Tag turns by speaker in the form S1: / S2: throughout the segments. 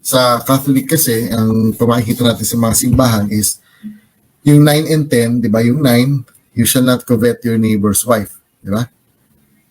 S1: Sa Catholic kasi, ang pamakikita natin sa mga simbahan is yung 9 and 10, di ba? Yung 9, you shall not covet your neighbor's wife, di ba?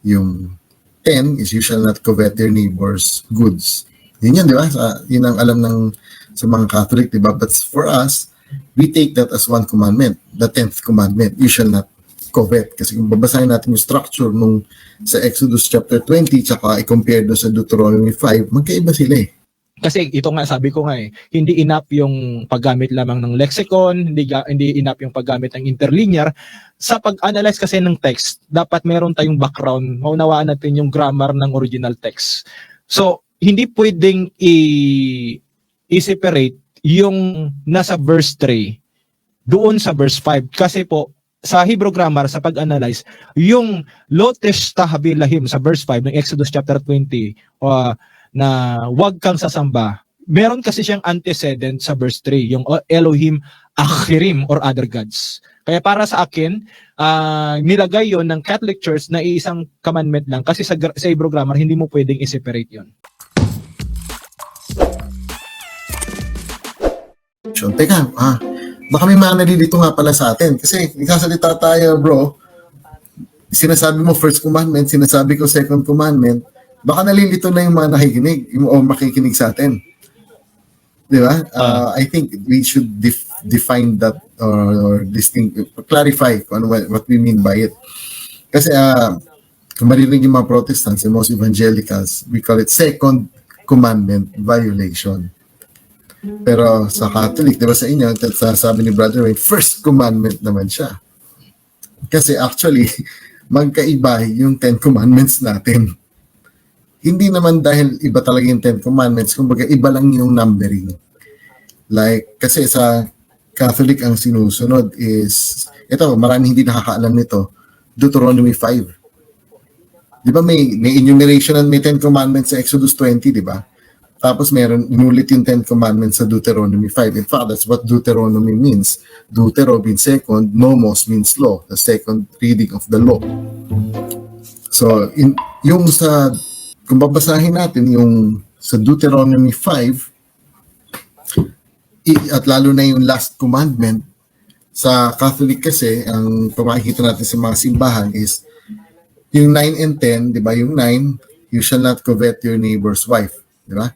S1: Yung 10 is you shall not covet your neighbor's goods. Yun yan, di ba? Yun ang alam ng sa mga Catholic, di ba? But for us, we take that as one commandment, the 10th commandment, you shall not covet. Kasi kung babasahin natin yung structure nung sa Exodus chapter 20, tsaka i-compare doon sa Deuteronomy 5, magkaiba sila eh.
S2: Kasi ito nga, sabi ko nga hindi enough yung paggamit lamang ng lexicon, hindi enough yung paggamit ng interlinear. Sa pag-analyze kasi ng text, dapat meron tayong background, maunawaan natin yung grammar ng original text. So, hindi pwedeng i-separate yung nasa verse 3 doon sa verse 5. Kasi po, sa Hebrew grammar, sa pag-analyze, yung lotesh tahabilahim sa verse 5 ng Exodus chapter 20, na wag kang sasamba, meron kasi siyang antecedent sa verse 3, yung Elohim Achirim or other gods. Kaya para sa akin, nilagay yon ng Catholic Church na iisang commandment lang kasi sa Hebrew grammar, hindi mo pwedeng i-separate yon.
S1: Teka, baka may mga nalilito nga pala sa atin. Kasi nagsasalita tayo, bro, sinasabi mo first commandment, sinasabi ko second commandment, baka nalilito na yung mga nakikinig o makikinig sa atin. Di ba? I think we should define that or clarify kung what we mean by it. Kasi kung marinig yung mga Protestants and most evangelicals, we call it second commandment violation. Pero sa Catholic, di ba sa inyo, sabi ni Brother Wayne, first commandment naman siya. Kasi actually, magkaiba yung 10 commandments natin. Hindi naman dahil iba talaga yung 10 commandments, kumbaga iba lang yung numbering. Like, kasi sa Catholic ang sinusunod is, ito, marami hindi nakakaalam nito, Deuteronomy 5. Di ba may enumeration and may 10 commandments sa Exodus 20, di ba? Tapos meron, inulit yung 10 commandments sa Deuteronomy 5. In fact, that's what Deuteronomy means. Deutero means second, nomos means law, the second reading of the law. So, yung sa, kung babasahin natin yung sa Deuteronomy 5, at lalo na yung last commandment, sa Catholic kasi, ang pamakikita natin sa mga simbahan is, yung 9 and 10, di ba? Yung 9, you shall not covet your neighbor's wife. Di ba?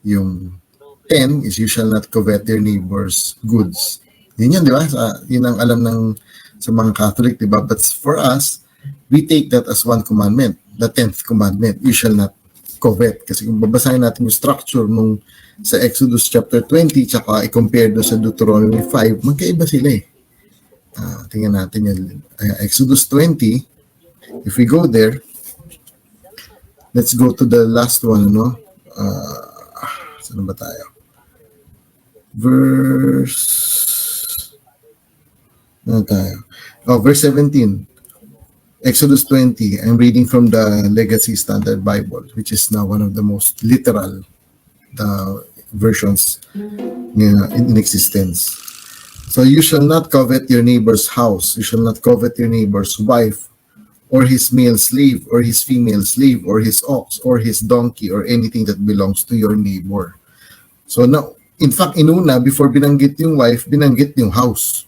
S1: Yung 10 is you shall not covet your neighbor's goods. Yun yan, di ba? Yun ang alam ng sa mga Catholic, di ba? But for us, we take that as one commandment, the 10th commandment, you shall not covet. Kasi kung babasahin natin yung structure nung sa Exodus chapter 20, tsaka i-compare doon sa Deuteronomy 5, magkaiba sila eh. Tingnan natin yan. Exodus 20, if we go there, let's go to the last one, no? Saan ba tayo? Verse 17. Exodus 20. I'm reading from the Legacy Standard Bible, which is now one of the most literal versions in existence. So you shall not covet your neighbor's house. You shall not covet your neighbor's wife, or his male slave, or his female slave, or his ox, or his donkey, or anything that belongs to your neighbor. So now, in fact, inuna, before binanggit yung wife, binanggit yung house.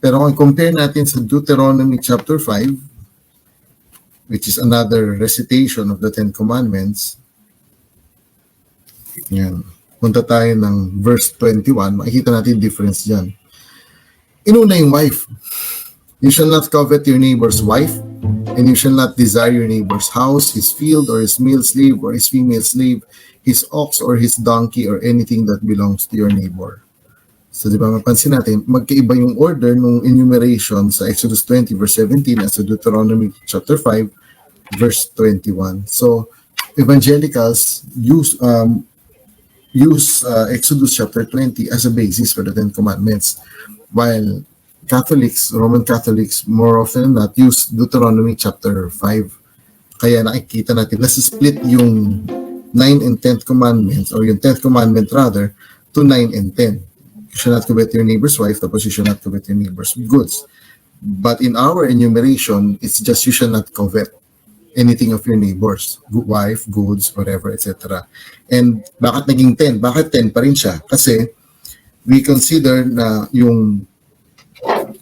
S1: Pero kung compare natin sa Deuteronomy chapter 5, which is another recitation of the 10 Commandments, yan. Punta tayo ng verse 21, makikita natin difference dyan. Inuna yung wife. You shall not covet your neighbor's wife, and you shall not desire your neighbor's house, his field, or his male slave, or his female slave, his ox, or his donkey, or anything that belongs to your neighbor. So, di ba, mapansin natin, magkaiba yung order ng enumeration sa Exodus 20, verse 17, at sa Deuteronomy chapter 5, verse 21. So, evangelicals use Exodus chapter 20 as a basis for the 10 Commandments, while Catholics, Roman Catholics, more often than not, use Deuteronomy chapter 5. Kaya nakikita natin, nasa-split yung 9 and 10th commandments, or yung 10th commandment rather, to 9 and 10. You shall not covet your neighbor's wife, tapos you shall not covet your neighbor's goods. But in our enumeration, it's just you shall not covet. anything of your neighbors, wife, goods, whatever, etc. And bakit naging 10? Bakit 10 pa rin siya? Kasi we consider na yung,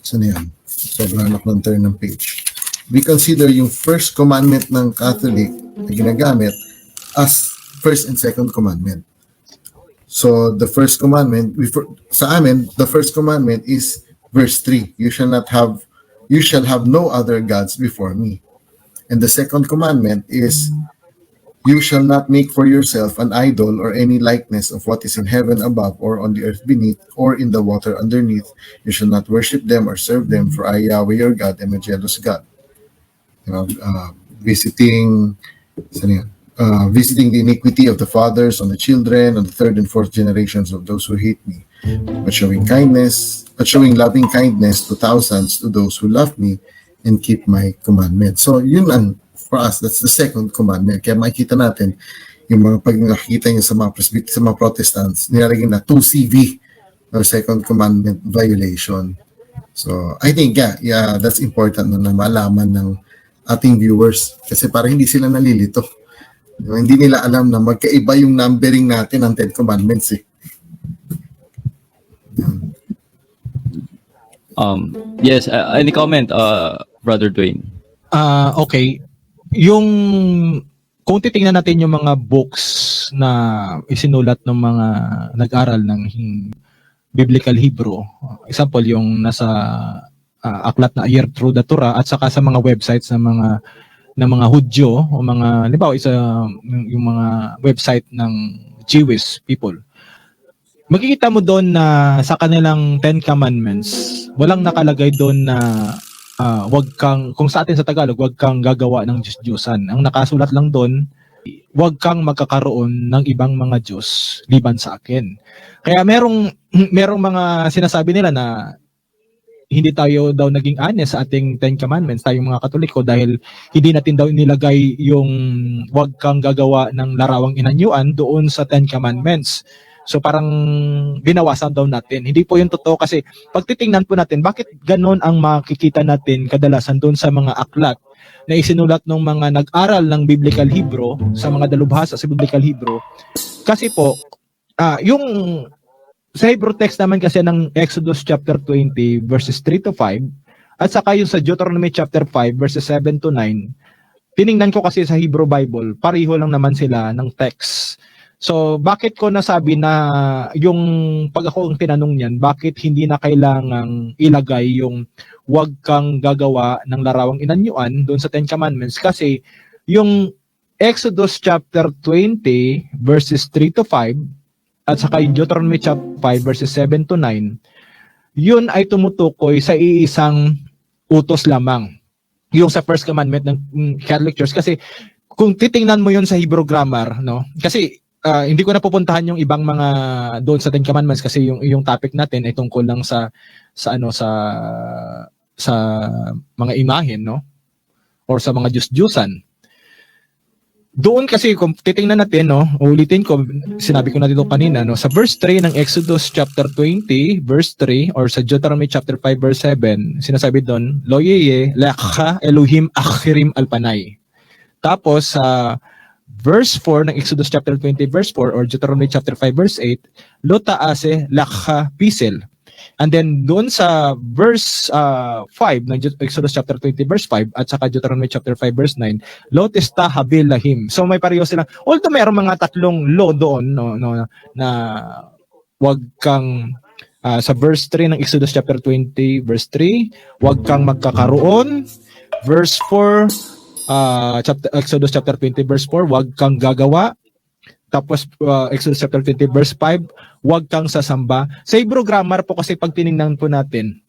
S1: saan na yan? Sobrang anak ng turn ng page. We consider yung first commandment ng Catholic na ginagamit as first and second commandment. So the first commandment, sa amin, the first commandment is verse 3. You shall have no other gods before me. And the second commandment is, you shall not make for yourself an idol or any likeness of what is in heaven above or on the earth beneath or in the water underneath. You shall not worship them or serve them, for I, Yahweh your God, am a jealous God. Visiting the iniquity of the fathers on the children, on the third and fourth generations of those who hate me, but showing loving kindness to thousands to those who love me and keep my commandments. So yun ang, for us, that's the second commandment. Kaya makikita natin yung mga pag nakikita niyo sa mga Protestants, nilalagay na 2CV or second commandment violation. So I think yeah, that's important na malaman ng ating viewers kasi para hindi sila nalilito. Hindi nila alam na magkaiba yung numbering natin ng 10 commandments eh.
S3: Yes, any comment, Brother Dwayne?
S2: Okay. Yung kung titingnan natin yung mga books na isinulat ng mga nag-aral ng Biblical Hebrew, example yung nasa aklat na Year Through the Torah at saka sa mga websites ng mga Hudyo o mga halimbawa yung mga website ng Jewish people. Makikita mo doon na sa kanilang 10 commandments, walang nakalagay doon na wag kang, kung sa atin sa Tagalog, wag kang gagawa ng Diyos-Diyosan. Ang nakasulat lang doon, wag kang magkakaroon ng ibang mga Diyos liban sa akin. Kaya merong mga sinasabi nila na hindi tayo daw naging honest sa ating 10 commandments, tayong mga Katoliko, dahil hindi natin daw nilagay yung wag kang gagawa ng larawang inanyuan doon sa 10 commandments. So parang binawasan daw natin. Hindi po yung totoo kasi pag titingnan po natin, bakit ganon ang makikita natin kadalasan doon sa mga aklat na isinulat ng mga nag-aral ng Biblical Hebrew, sa mga dalubhasa sa Biblical Hebrew. Kasi po, yung sa Hebrew text naman kasi ng Exodus chapter 20 verses 3 to 5 at saka yung sa Deuteronomy chapter 5 verses 7 to 9, tiningnan ko kasi sa Hebrew Bible, pareho lang naman sila ng text. So, bakit ko nasabi na yung pag ako ang tinanong niyan, bakit hindi na kailangang ilagay yung wag kang gagawa ng larawang inanyuan doon sa 10 Commandments? Kasi yung Exodus chapter 20 verses 3 to 5 at saka yung Deuteronomy chapter 5 verses 7 to 9, yun ay tumutukoy sa iisang utos lamang. Yung sa first commandment ng Catholic Church. Kasi kung titingnan mo yun sa Hebrew grammar, no? Kasi hindi ko na pupuntahan yung ibang mga doon sa 10 Commandments kasi yung topic natin ay tungkol lang sa mga imahen, no? Or sa mga Diyos-Diyusan. Doon kasi kung titingnan natin, no, ulitin ko, sinabi ko na dito kanina, no, sa verse 3 ng Exodus chapter 20, verse 3, or sa Deuteronomy chapter 5, verse 7, sinasabi doon, Lo yeye lecha Elohim achirim alpanay. Tapos sa verse 4 ng Exodus chapter 20, verse 4, or Deuteronomy chapter 5, verse 8, Lo taase lecha pisel. And then doon sa verse 5 ng Exodus chapter 20 verse 5 at saka Deuteronomy chapter 5 verse 9, Lo testa habil lahim. So may pareho sila. Although mayroong mga tatlong law doon no, na wag kang sa verse 3 ng Exodus chapter 20 verse 3, wag kang magkakaroon. Verse 4 Exodus chapter 20 verse 4, wag kang gagawa. Tapos Exodus chapter 20 verse 5, huwag kang sasamba. Sa Hebrew grammar po kasi pag tinignan po natin,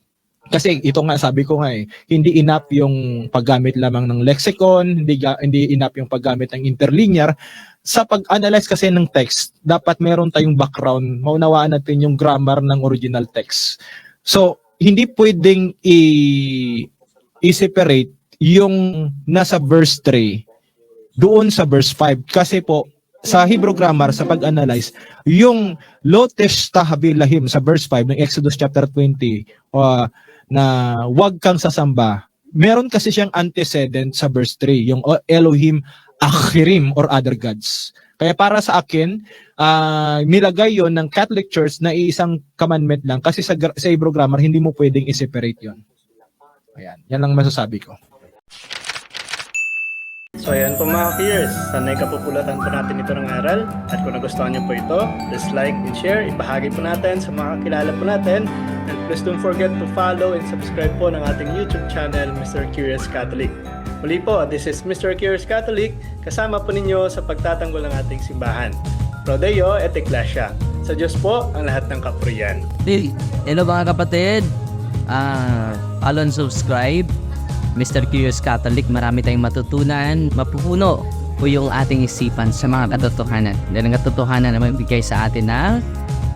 S2: kasi ito nga sabi ko nga hindi enough yung paggamit lamang ng lexicon, hindi enough yung paggamit ng interlinear. Sa pag-analyze kasi ng text, dapat meron tayong background, maunawaan natin yung grammar ng original text. So, hindi pwedeng i-separate yung nasa verse 3 doon sa verse 5 kasi po sa Hebrew grammar, sa pag-analyze, yung lo testa habil lahim sa verse 5 ng Exodus chapter 20 na wag kang sasamba, meron kasi siyang antecedent sa verse 3, yung Elohim Achirim or other gods. Kaya para sa akin, nilagay yon ng Catholic Church na isang commandment lang kasi sa Hebrew grammar hindi mo pwedeng i-separate yon. Ayan, yan lang masasabi ko.
S4: So ayan po mga peers, sanay kapupulatan po natin ito ng aral. At kung nagustuhan niyo po ito, please like and share, ibahagi po natin sa mga kakilala po natin. And please don't forget to follow and subscribe po ng ating YouTube channel, Mr. Curious Catholic. Muli po, this is Mr. Curious Catholic, kasama po ninyo sa pagtatanggol ng ating simbahan. Pro Deo et Ecclesia. Sa Diyos po ang lahat ng kapurian.
S5: Hello mga kapatid, follow and subscribe Mr. Curious Catholic. Marami tayong matutunan, mapupuno po yung ating isipan sa mga katotohanan. Dahil ang katotohanan na magbigay sa atin ng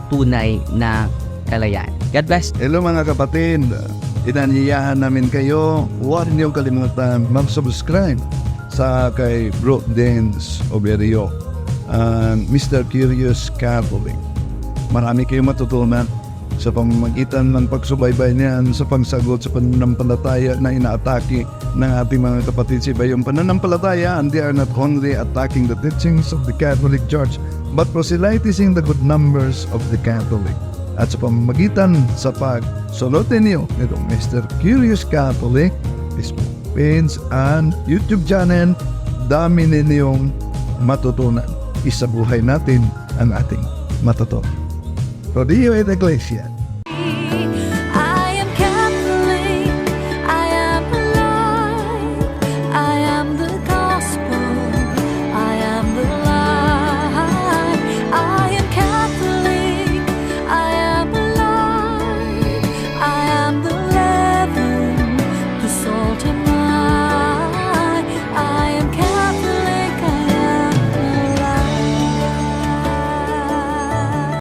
S5: tunay na kalayaan. God bless.
S6: Hello mga kapatid, inanyayahan namin kayo, huwag niyong kalimutan mag-subscribe sa kay Bro Dens Oberio, Mr. Curious Catholic. Marami kayong matutunan sa pamamagitan ng pagsubaybay niyan sa pagsagot sa pananampalataya na inaatake ng ating mga kapatid sa iba. Yung pananampalataya, and they are not only attacking the teachings of the Catholic Church, but proselytizing the good numbers of the Catholic. At sa pamamagitan sa pagsunutin niyo nitong Mr. Curious Catholic, Facebook page and YouTube channel, dami ninyong matutunan. Isabuhay natin ang ating matutunan. Pro Deo et Ecclesia.